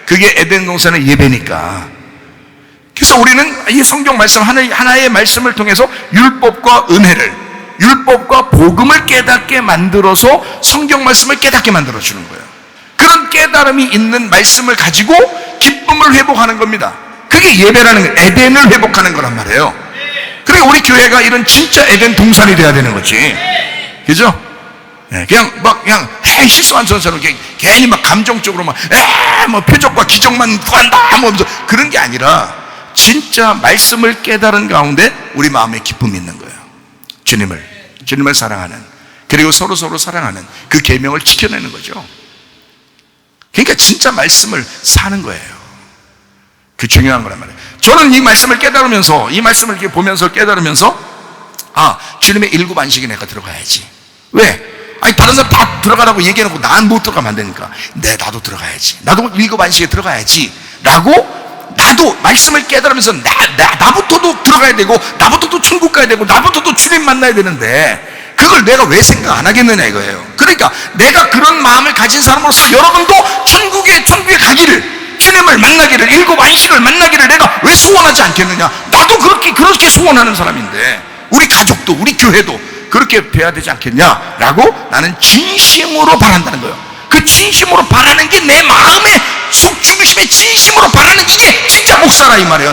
그게 에덴 동산의 예배니까. 그래서 우리는 이 성경 말씀 하나의 말씀을 통해서 율법과 은혜를, 율법과 복음을 깨닫게 만들어서 성경 말씀을 깨닫게 만들어 주는 거예요. 그런 깨달음이 있는 말씀을 가지고 기쁨을 회복하는 겁니다. 그게 예배라는 거예요. 에덴을 회복하는 거란 말이에요. 그러니까 우리 교회가 이런 진짜 에덴 동산이 돼야 되는 거지. 그죠? 그냥 실수한 선처럼 괜히 막 감정적으로 뭐 표적과 기적만 구한다 뭐 그런 게 아니라 진짜 말씀을 깨달은 가운데 우리 마음에 기쁨이 있는 거예요. 주님을 사랑하는, 그리고 서로 사랑하는 그 계명을 지켜내는 거죠. 그러니까 진짜 말씀을 사는 거예요. 그 중요한 거란 말이에요. 저는 이 말씀을 깨달으면서, 이 말씀을 이렇게 보면서 깨달으면서 주님의 일곱 안식에 내가 들어가야지. 왜? 아니 다른 사람 다 들어가라고 얘기해놓고 난 못 들어가면 안 되니까 나도 들어가야지. 나도 일곱 안식에 들어가야지 라고, 나도 말씀을 깨달으면서 나부터도 들어가야 되고, 나부터도 천국 가야 되고, 나부터도 주님 만나야 되는데 그걸 내가 왜 생각 안 하겠느냐 이거예요. 그러니까 내가 그런 마음을 가진 사람으로서 여러분도 천국에 가기를, 주님을 만나기를, 일곱 안식을 만나기를 내가 왜 소원하지 않겠느냐. 나도 그렇게 소원하는 사람인데 우리 가족도 우리 교회도 그렇게 돼야 되지 않겠냐라고 나는 진심으로 바란다는 거예요. 그 진심으로 바라는 게 내 마음의 속중심에 진심으로 바라는 이게 진짜 목사라 이 말이에요.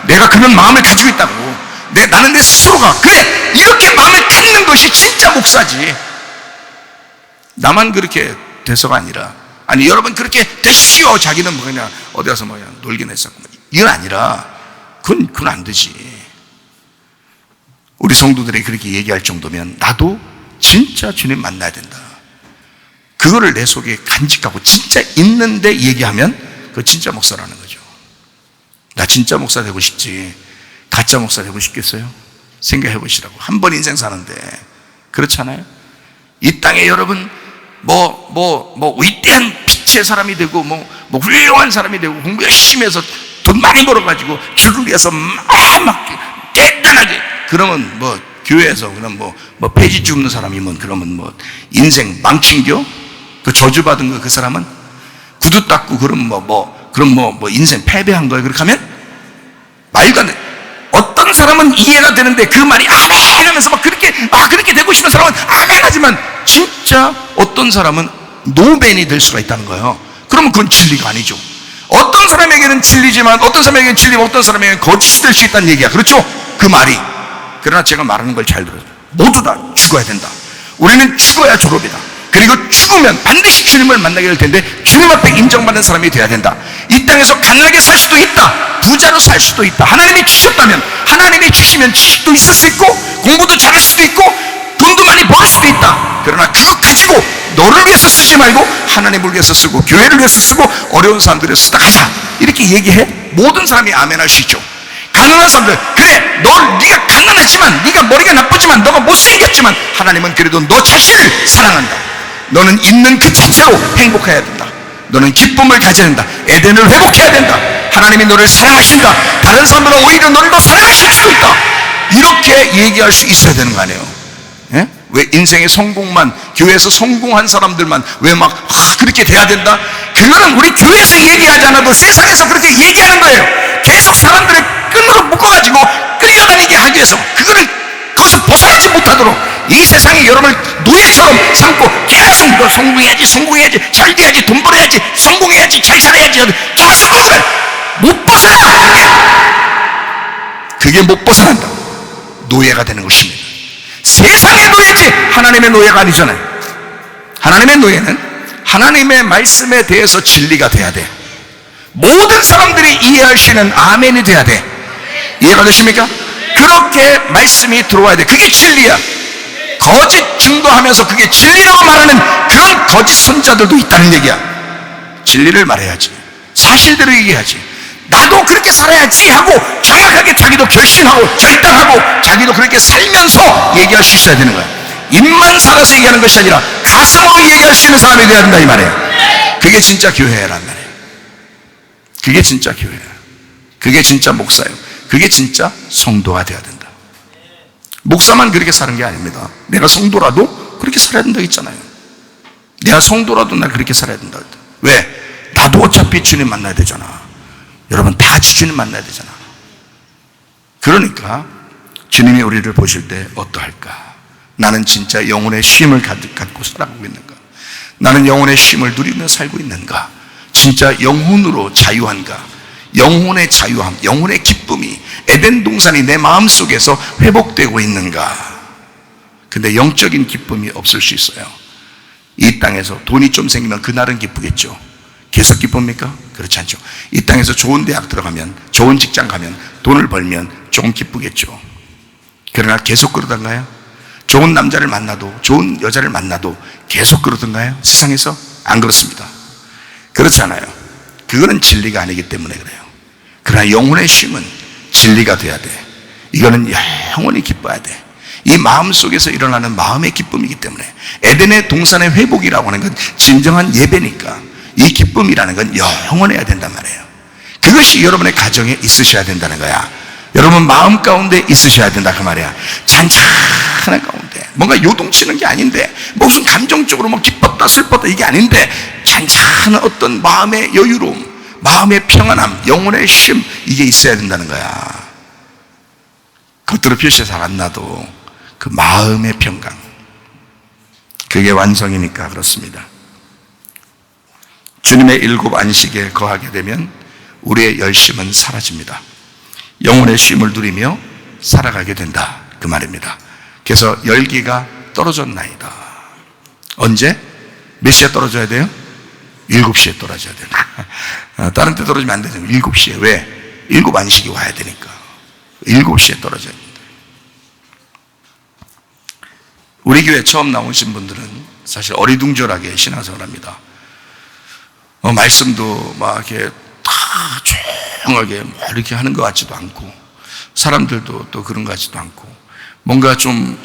내가 그런 마음을 가지고 있다고. 나는 내 스스로가 그래, 이렇게 마음을 갖는 것이 진짜 목사지. 나만 그렇게 돼서가 아니라, 아니 여러분 그렇게 되십시오. 자기는 뭐 그냥 어디 가서 뭐 그냥 놀긴 했었고, 이건 아니라 그건 안 되지. 우리 성도들이 그렇게 얘기할 정도면 나도 진짜 주님 만나야 된다. 그거를 내 속에 간직하고 진짜 있는데 얘기하면 그거 진짜 목사라는 거죠. 나 진짜 목사 되고 싶지 가짜 목사 되고 싶겠어요? 생각해 보시라고. 한 번 인생 사는데. 그렇잖아요? 이 땅에 여러분 위대한 빛의 사람이 되고 뭐 훌륭한 사람이 되고 공부 열심히 해서 돈 많이 벌어가지고 주를 위해서 막 대단하게, 그러면 교회에서 그럼 폐지 줍는 사람이면 그러면 인생 망친겨? 그 저주받은 거 그 사람은 구두 닦고 그럼 인생 패배한 거예요. 그렇게 하면 말도 안 돼. 어떤 사람은 이해가 되는데 그 말이 아멘 하면서 그렇게 되고 싶은 사람은 아멘 하지만 진짜 어떤 사람은 노벤이 될 수가 있다는 거예요. 그러면 그건 진리가 아니죠. 어떤 사람에게는 진리지만 어떤 사람에게는 진리고 어떤 사람에게는 거짓이 될 수 있다는 얘기야. 그렇죠? 그 말이. 그러나 제가 말하는 걸 잘 들어요. 모두 다 죽어야 된다. 우리는 죽어야 졸업이다. 그리고 죽으면 반드시 주님을 만나게 될 텐데 주님 앞에 인정받는 사람이 돼야 된다. 이 땅에서 가난하게 살 수도 있다. 부자로 살 수도 있다. 하나님이 주셨다면, 하나님이 주시면 지식도 있을 수 있고 공부도 잘할 수도 있고 돈도 많이 벌 수도 있다. 그러나 그거 가지고 너를 위해서 쓰지 말고 하나님을 위해서 쓰고 교회를 위해서 쓰고 어려운 사람들을 위해서 쓰다 가자. 이렇게 얘기해. 모든 사람이 아멘할 수 있죠. 가난한 사람들, 그래, 네가 가난하지만, 네가 머리가 나쁘지만, 너가 못생겼지만 하나님은 그래도 너 자신을 사랑한다. 너는 있는 그 자체로 행복해야 된다. 너는 기쁨을 가져야 된다. 에덴을 회복해야 된다. 하나님이 너를 사랑하신다. 다른 사람들은 오히려 너를 더 사랑하실 수도 있다. 이렇게 얘기할 수 있어야 되는 거 아니에요? 예? 왜 인생의 성공만, 교회에서 성공한 사람들만 왜 막 그렇게 돼야 된다? 그거는 우리 교회에서 얘기하지 않아도 세상에서 그렇게 얘기하는 거예요. 계속 사람들의 끈으로 묶어가지고 끌려다니게 하기 위해서, 그거를 거기서 벗어나지 못하도록 이 세상이 여러분을 노예처럼 삼고 계속 너 성공해야지, 잘 돼야지, 돈 벌어야지, 성공해야지, 잘 살아야지, 계속 거기서 못 벗어나. 그게 못 벗어난다. 노예가 되는 것입니다. 세상의 노예지 하나님의 노예가 아니잖아요. 하나님의 노예는 하나님의 말씀에 대해서 진리가 돼야 돼. 모든 사람들이 이해할 수 있는 아멘이 돼야 돼. 이해가 되십니까? 그렇게 말씀이 들어와야 돼. 그게 진리야. 거짓 증거하면서 그게 진리라고 말하는 그런 거짓 선자들도 있다는 얘기야. 진리를 말해야지. 사실대로 얘기해야지. 나도 그렇게 살아야지 하고 정확하게 자기도 결심하고 결단하고 자기도 그렇게 살면서 얘기할 수 있어야 되는 거야. 입만 살아서 얘기하는 것이 아니라 가슴으로 얘기할 수 있는 사람이 되어야 된다 이 말이에요. 그게 진짜 교회란 말이에요. 그게 진짜 교회야. 그게 진짜 목사예요. 그게 진짜 성도가 되어야 된다. 목사만 그렇게 사는 게 아닙니다. 내가 성도라도 그렇게 살아야 된다고 했잖아요. 내가 성도라도 나 그렇게 살아야 된다. 왜? 나도 어차피 주님 만나야 되잖아. 여러분 다 같이 주님 만나야 되잖아. 그러니까 주님이 우리를 보실 때 어떠할까? 나는 진짜 영혼의 쉼을 갖고 살아가고 있는가? 나는 영혼의 쉼을 누리며 살고 있는가? 진짜 영혼으로 자유한가? 영혼의 자유함, 영혼의 기쁨이 에덴 동산이 내 마음속에서 회복되고 있는가? 근데 영적인 기쁨이 없을 수 있어요. 이 땅에서 돈이 좀 생기면 그날은 기쁘겠죠. 계속 기쁩니까? 그렇지 않죠. 이 땅에서 좋은 대학 들어가면, 좋은 직장 가면, 돈을 벌면 조금 기쁘겠죠. 그러나 계속 그러던가요? 좋은 남자를 만나도, 좋은 여자를 만나도 계속 그러던가요? 세상에서? 안 그렇습니다. 그렇지 않아요. 그거는 진리가 아니기 때문에 그래요. 그러나 영혼의 쉼은 진리가 돼야 돼. 이거는 영원히 기뻐야 돼. 이 마음 속에서 일어나는 마음의 기쁨이기 때문에 에덴의 동산의 회복이라고 하는 건 진정한 예배니까 이 기쁨이라는 건 영원해야 된단 말이에요. 그것이 여러분의 가정에 있으셔야 된다는 거야. 여러분 마음 가운데 있으셔야 된다 그 말이야. 잔잔한 가운데 뭔가 요동치는 게 아닌데 무슨 감정적으로 뭐 기뻤다 슬펐다 이게 아닌데 잔잔한 어떤 마음의 여유로움, 마음의 평안함, 영혼의 쉼, 이게 있어야 된다는 거야. 겉으로 표시 잘 안 나도 그 마음의 평강, 그게 완성이니까 그렇습니다. 주님의 일곱 안식에 거하게 되면 우리의 열심은 사라집니다. 영혼의 쉼을 누리며 살아가게 된다 그 말입니다. 그래서 열기가 떨어졌나이다. 언제? 몇 시에 떨어져야 돼요? 7시에 떨어져야 돼요. 다른 때 떨어지면 안 되죠. 7시에. 왜? 일곱 안식이 와야 되니까 7시에 떨어져야 된다. 우리 교회 처음 나오신 분들은 사실 어리둥절하게 신앙생활 합니다. 말씀도 막 이렇게 다 조용하게 뭐 이렇게 하는 것 같지도 않고, 사람들도 또 그런 것 같지도 않고, 뭔가 좀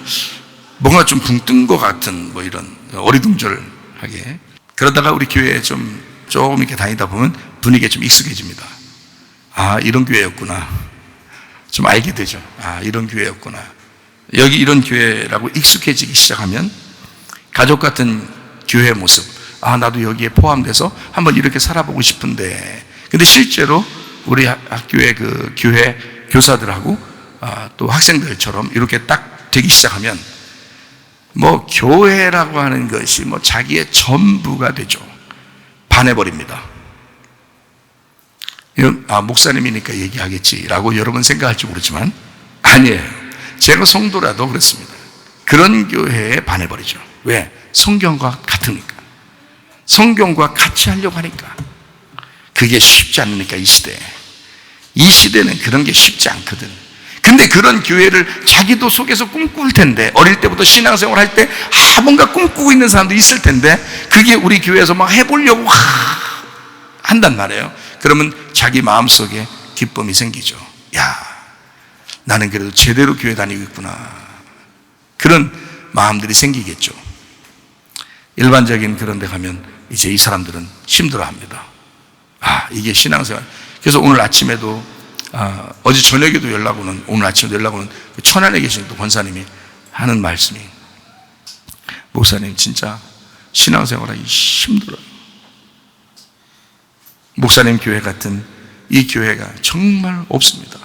붕 뜬 것 같은 뭐 이런 어리둥절하게. 그러다가 우리 교회에 조금 이렇게 다니다 보면 분위기에 좀 익숙해집니다. 아, 이런 교회였구나. 좀 알게 되죠. 아, 이런 교회였구나. 여기 이런 교회라고 익숙해지기 시작하면 가족 같은 교회의 모습, 아, 나도 여기에 포함돼서 한번 이렇게 살아보고 싶은데. 근데 실제로 우리 학교의 그 교회 교사들하고 또 학생들처럼 이렇게 딱 되기 시작하면 뭐 교회라고 하는 것이 뭐 자기의 전부가 되죠. 반해버립니다. 이건 목사님이니까 얘기하겠지라고 여러분 생각할지 모르지만 아니에요. 제가 성도라도 그렇습니다. 그런 교회에 반해버리죠. 왜? 성경과 같으니까. 성경과 같이 하려고 하니까. 그게 쉽지 않으니까, 이 시대에. 이 시대는 그런 게 쉽지 않거든. 근데 그런 교회를 자기도 속에서 꿈꿀 텐데, 어릴 때부터 신앙생활 할 때 뭔가 꿈꾸고 있는 사람도 있을 텐데, 그게 우리 교회에서 막 해보려고 한단 말이에요. 그러면 자기 마음속에 기쁨이 생기죠. 야, 나는 그래도 제대로 교회 다니고 있구나. 그런 마음들이 생기겠죠. 일반적인 그런 데 가면 이제 이 사람들은 힘들어 합니다. 이게 신앙생활. 그래서 오늘 아침에도, 어제 저녁에도 연락 오는, 오늘 아침에도 연락 오는 천안에 계신 또 권사님이 하는 말씀이, 목사님 진짜 신앙생활하기 힘들어요. 목사님 교회 같은 이 교회가 정말 없습니다.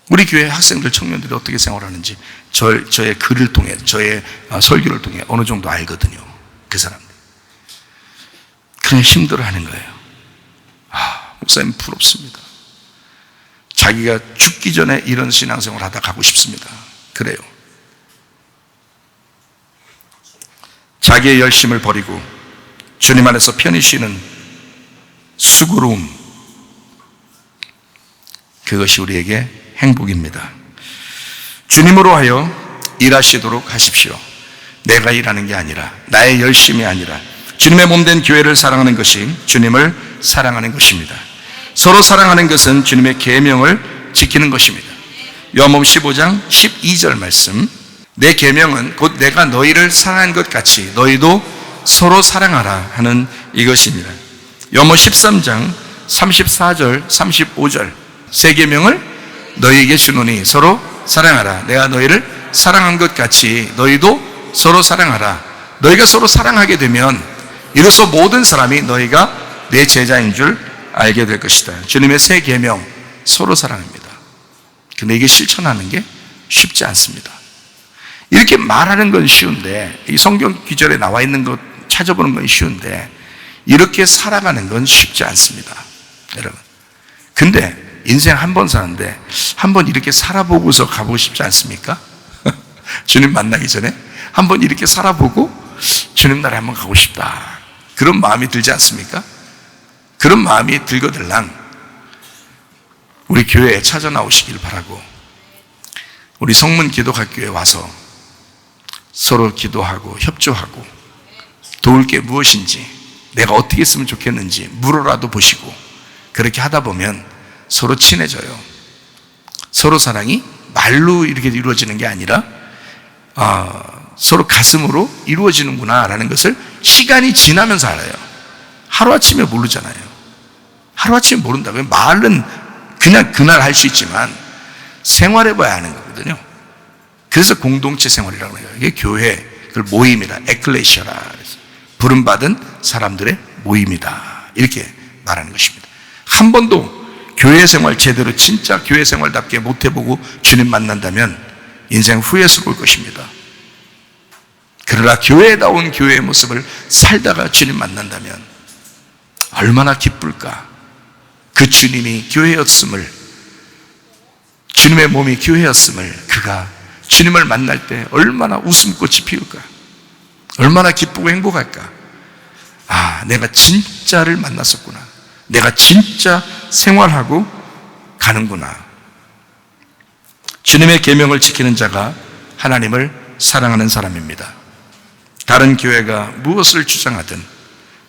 우리 교회 학생들, 청년들이 어떻게 생활하는지 저의 글을 통해, 저의 설교를 통해 어느 정도 알거든요. 그 사람들. 그냥 힘들어하는 거예요. 목사님 부럽습니다. 자기가 죽기 전에 이런 신앙생활 하다 가고 싶습니다. 그래요. 자기의 열심을 버리고 주님 안에서 편히 쉬는 수고로움, 그것이 우리에게 행복입니다. 주님으로 하여 일하시도록 하십시오. 내가 일하는 게 아니라, 나의 열심이 아니라 주님의 몸된 교회를 사랑하는 것이 주님을 사랑하는 것입니다. 서로 사랑하는 것은 주님의 계명을 지키는 것입니다. 요한복음 15장 12절 말씀, 내 계명은 곧 내가 너희를 사랑한 것 같이 너희도 서로 사랑하라 하는 이것입니다. 요한복음 13장 34절 35절, 새 계명을 너희에게 주노니 서로 사랑하라. 내가 너희를 사랑한 것 같이 너희도 서로 사랑하라. 너희가 서로 사랑하게 되면 이로써 모든 사람이 너희가 내 제자인 줄 알게 될 것이다. 주님의 새 계명, 서로 사랑합니다. 근데 이게 실천하는 게 쉽지 않습니다. 이렇게 말하는 건 쉬운데, 이 성경 구절에 나와 있는 것 찾아보는 건 쉬운데, 이렇게 살아가는 건 쉽지 않습니다, 여러분. 근데 인생 한 번 사는데 한 번 이렇게 살아보고서 가보고 싶지 않습니까? 주님 만나기 전에 한번 이렇게 살아보고 주님 나라에 한번 가고 싶다, 그런 마음이 들지 않습니까? 그런 마음이 들거들랑 우리 교회에 찾아 나오시길 바라고, 우리 성문 기도학교에 와서 서로 기도하고 협조하고 도울 게 무엇인지, 내가 어떻게 했으면 좋겠는지 물어라도 보시고, 그렇게 하다 보면 서로 친해져요. 서로 사랑이 말로 이렇게 이루어지는 게 아니라 서로 가슴으로 이루어지는구나 라는 것을 시간이 지나면서 알아요. 하루아침에 모르잖아요. 하루아침에 모른다고요. 말은 그냥 그날 할 수 있지만 생활해봐야 하는 거거든요. 그래서 공동체 생활이라고 해요. 이게 교회, 그걸 모임이다, 에클레시아라, 부름받은 사람들의 모임이다, 이렇게 말하는 것입니다. 한 번도 교회 생활 제대로 진짜 교회 생활답게 못해보고 주님 만난다면 인생 후회스러울 것입니다. 그러나 교회다운 교회의 모습을 살다가 주님 만난다면 얼마나 기쁠까. 그 주님이 교회였음을, 주님의 몸이 교회였음을, 그가 주님을 만날 때 얼마나 웃음꽃이 피울까, 얼마나 기쁘고 행복할까. 내가 진짜를 만났었구나, 내가 진짜 생활하고 가는구나. 주님의 계명을 지키는 자가 하나님을 사랑하는 사람입니다. 다른 교회가 무엇을 주장하든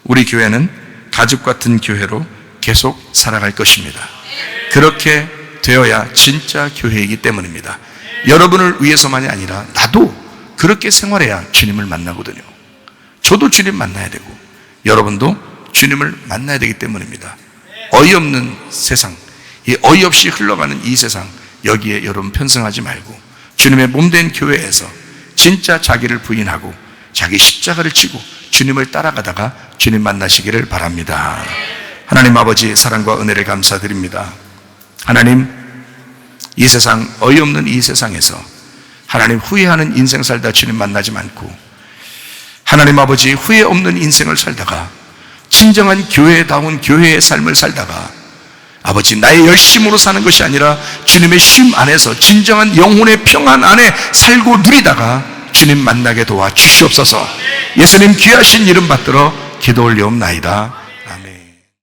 우리 교회는 가족 같은 교회로 계속 살아갈 것입니다. 그렇게 되어야 진짜 교회이기 때문입니다. 여러분을 위해서만이 아니라 나도 그렇게 생활해야 주님을 만나거든요. 저도 주님 만나야 되고 여러분도 주님을 만나야 되기 때문입니다. 어이없는 세상, 이 어이없이 흘러가는 이 세상, 여기에 여러분 편승하지 말고 주님의 몸된 교회에서 진짜 자기를 부인하고 자기 십자가를 지고 주님을 따라가다가 주님 만나시기를 바랍니다. 하나님 아버지, 사랑과 은혜를 감사드립니다. 하나님, 이 세상, 어이없는 이 세상에서 하나님 후회하는 인생 살다 주님 만나지 않고, 하나님 아버지, 후회 없는 인생을 살다가 진정한 교회다운 교회의 삶을 살다가 아버지, 나의 열심으로 사는 것이 아니라 주님의 심 안에서 진정한 영혼의 평안 안에 살고 누리다가 주님 만나게 도와 주시옵소서. 예수님 귀하신 이름 받들어 기도 올리옵나이다.